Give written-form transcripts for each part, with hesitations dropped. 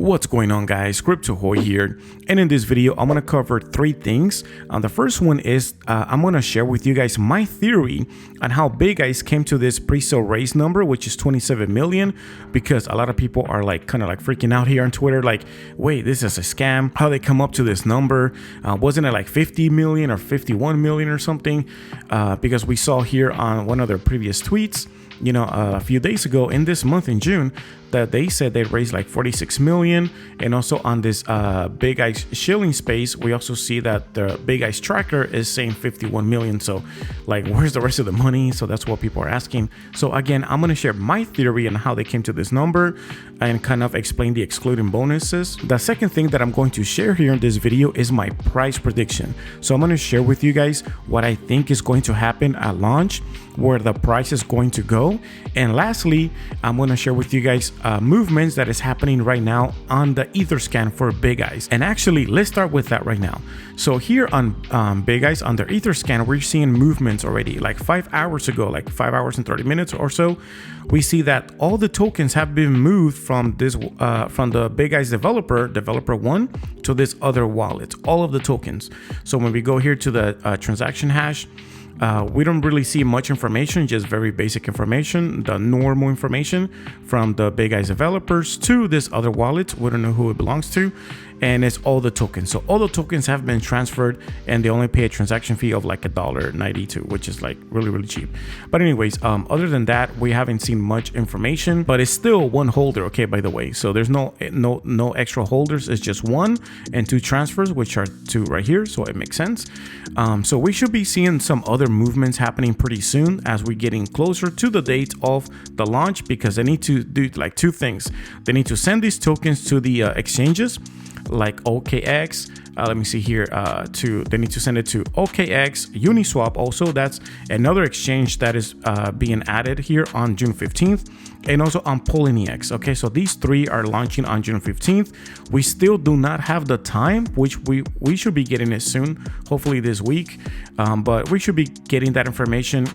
What's going on, guys? Crypto Hoy here, and in this video I'm going to cover three things. The first one is I'm going to share with you guys my theory on how big guys came to this pre-sale raise number, which is 27 million, because a lot of people are like kind of like freaking out here on Twitter, like, wait, this is a scam. How they come up to this number? Wasn't it like 50 million or 51 million or something? Because we saw here on one of their previous tweets, you know, a few days ago in this month in June, that they said they raised like 46 million. And also on this Big Ice shilling space, we also see that the Big Ice tracker is saying 51 million. So like, where's the rest of the money? So that's what people are asking. So again, I'm going to share my theory on how they came to this number and kind of explain the excluding bonuses. The second thing that I'm going to share here in this video is my price prediction. So I'm going to share with you guys what I think is going to happen at launch, where the price is going to go. And lastly, I'm going to share with you guys movements that is happening right now on the Etherscan for Big Ice. And actually, let's start with that right now. So here on Big Ice, on the Etherscan, we're seeing movements already like 5 hours ago, like 5 hours and 30 minutes or so. We see that all the tokens have been moved from this from the Big Ice developer 1 to this other wallet, all of the tokens. So when we go here to the transaction hash, we don't really see much information, just very basic information, the normal information from the Big Ice developers to this other wallet. We don't know who it belongs to, and it's all the tokens. So all the tokens have been transferred, and they only pay a transaction fee of like $1.92, which is like really cheap. But anyways, other than that, we haven't seen much information, but it's still one holder, okay, by the way. So there's no extra holders. It's just one and two transfers, which are two right here, so it makes sense. So we should be seeing some other movements happening pretty soon as we're getting closer to the date of the launch, because they need to do like two things. They need to send these tokens to the exchanges like OKX. Let me see here. They need to send it to OKX, Uniswap. Also, that's another exchange that is being added here on June 15th, and also on Poloniex. Okay, so these three are launching on June 15th. We still do not have the time, which we should be getting it soon, hopefully this week. But we should be getting that information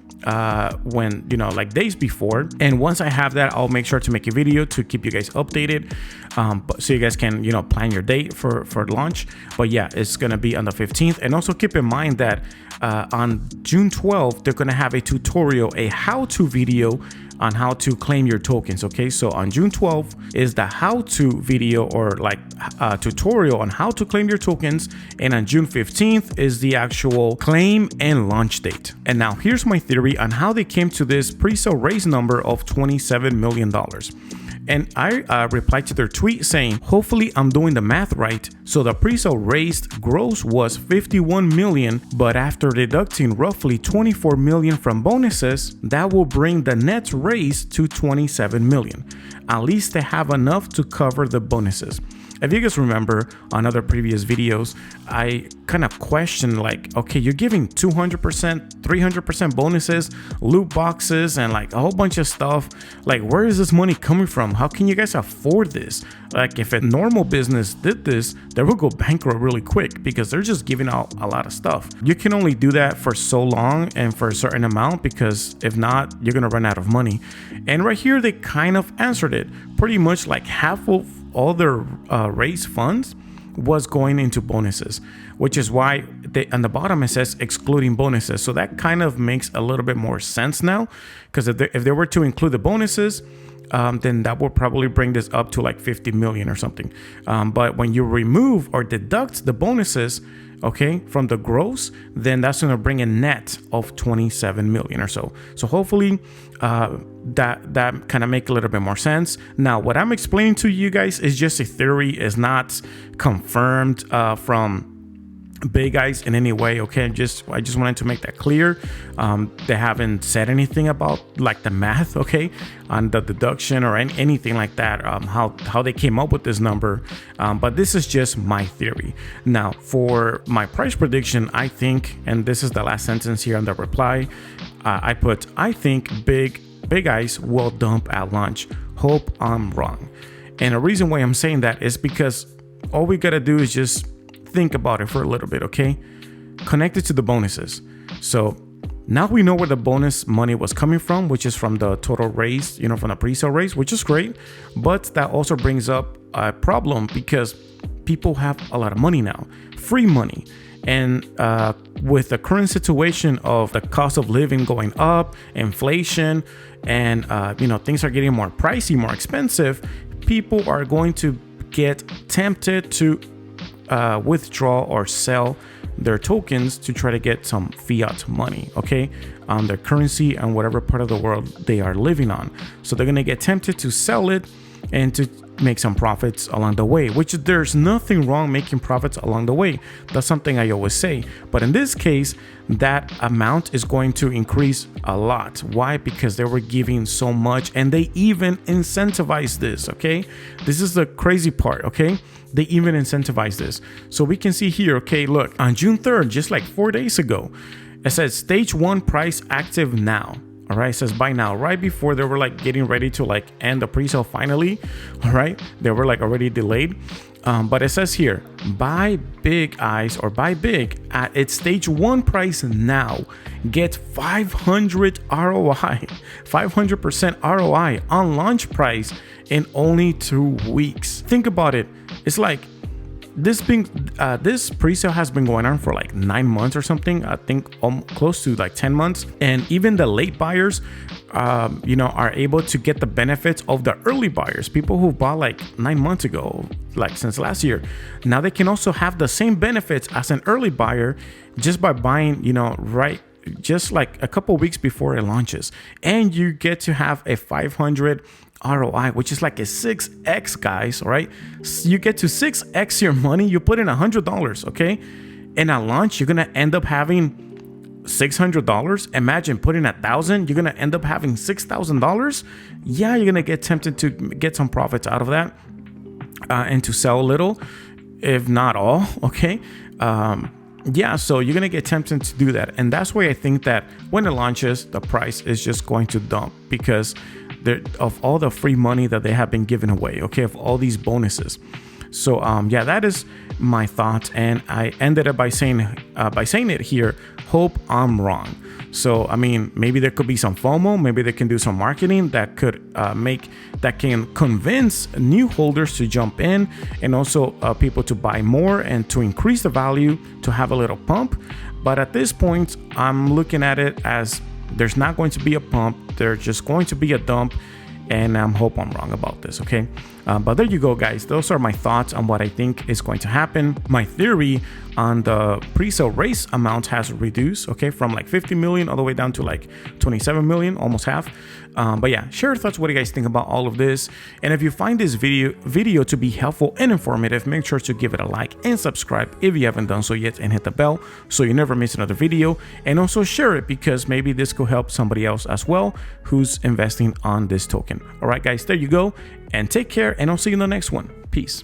when, you know, like days before. And once I have that, I'll make sure to make a video to keep you guys updated, so you guys can, you know, plan your date for launch. But yeah, it's gonna be on the 15th. And also keep in mind that on June 12th, they're gonna have a tutorial, a how-to video on how to claim your tokens. Okay, so on June 12th is the how-to video, or like tutorial on how to claim your tokens, and on June 15th is the actual claim and launch date. And now here's my theory on how they came to this pre-sale raise number of $27 million. And I replied to their tweet saying, hopefully I'm doing the math right. So the pre-sale raised gross was 51 million, but after deducting roughly 24 million from bonuses, that will bring the net raise to 27 million. At least they have enough to cover the bonuses. If you guys remember on other previous videos, I kind of questioned like, okay, you're giving 200%, 300% bonuses, loot boxes, and like a whole bunch of stuff. Like, where is this money coming from? How can you guys afford this? Like, if a normal business did this, they would go bankrupt really quick, because they're just giving out a lot of stuff. You can only do that for so long and for a certain amount, because if not, you're gonna run out of money. And right here, they kind of answered it. Pretty much like half of all their raised funds was going into bonuses, which is why on the bottom it says excluding bonuses. So that kind of makes a little bit more sense now, because if they were to include the bonuses, then that would probably bring this up to like 50 million or something. But when you remove or deduct the bonuses, okay, from the gross, then that's going to bring a net of 27 million or so. So hopefully that kind of make a little bit more sense. Now, what I'm explaining to you guys is just a theory, is not confirmed from Big Ice in any way. Okay, I just wanted to make that clear. They haven't said anything about like the math, okay, on the deduction or anything like that, how they came up with this number. But this is just my theory. Now, for my price prediction, I think, and this is the last sentence here on the reply, I think Big Ice will dump at launch. Hope I'm wrong. And the reason why I'm saying that is because all we gotta do is just think about it for a little bit, okay? Connected to the bonuses. So now we know where the bonus money was coming from, which is from the total raise, you know, from the pre-sale raise, which is great. But that also brings up a problem because people have a lot of money now, free money. And with the current situation of the cost of living going up, inflation, and things are getting more pricey, more expensive, people are going to get tempted to withdraw or sell their tokens to try to get some fiat money, okay, on their currency and whatever part of the world they are living on. So they're going to get tempted to sell it and to make some profits along the way, which there's nothing wrong making profits along the way. That's something I always say. But in this case, that amount is going to increase a lot. Why? Because they were giving so much, and they even incentivize this, okay? This is the crazy part, okay? They even incentivize this. So we can see here, okay, look, on June 3rd, just like 4 days ago, it says stage 1 price active now. All right, it says buy now, right before they were like getting ready to like end the pre-sale finally. All right, they were like already delayed. But it says here, buy big eyes or buy big at its stage 1 price now. Get 500 ROI, 500% ROI on launch price in only 2 weeks. Think about it. It's like this pre-sale has been going on for like 9 months or something. I think close to like 10 months. And even the late buyers, are able to get the benefits of the early buyers, people who bought like 9 months ago, like since last year. Now they can also have the same benefits as an early buyer just by buying, right, just like a couple weeks before it launches. And you get to have a 500 ROI, which is like a 6x, guys, right? You get to 6x your money. You put in $100, okay? And at launch, you're gonna end up having $600. Imagine putting 1,000, you're gonna end up having $6,000. Yeah, you're gonna get tempted to get some profits out of that and to sell a little, if not all, okay? So you're gonna get tempted to do that. And that's why I think that when it launches, the price is just going to dump because of all the free money that they have been giving away, okay, of all these bonuses. So that is my thought, and I ended up by saying it here. Hope I'm wrong. So I mean, maybe there could be some FOMO. Maybe they can do some marketing that could can convince new holders to jump in, and also people to buy more and to increase the value to have a little pump. But at this point, I'm looking at it as there's not going to be a pump. There's just going to be a dump. And I hope I'm wrong about this, okay? But there you go, guys. Those are my thoughts on what I think is going to happen. My theory on the pre-sale raise amount has reduced, okay, from like 50 million all the way down to like 27 million, almost half. But yeah, share your thoughts. What do you guys think about all of this? And if you find this video to be helpful and informative, make sure to give it a like and subscribe if you haven't done so yet, and hit the bell so you never miss another video. And also share it because maybe this could help somebody else as well who's investing on this token. All right, guys, there you go. And take care, and I'll see you in the next one. Peace.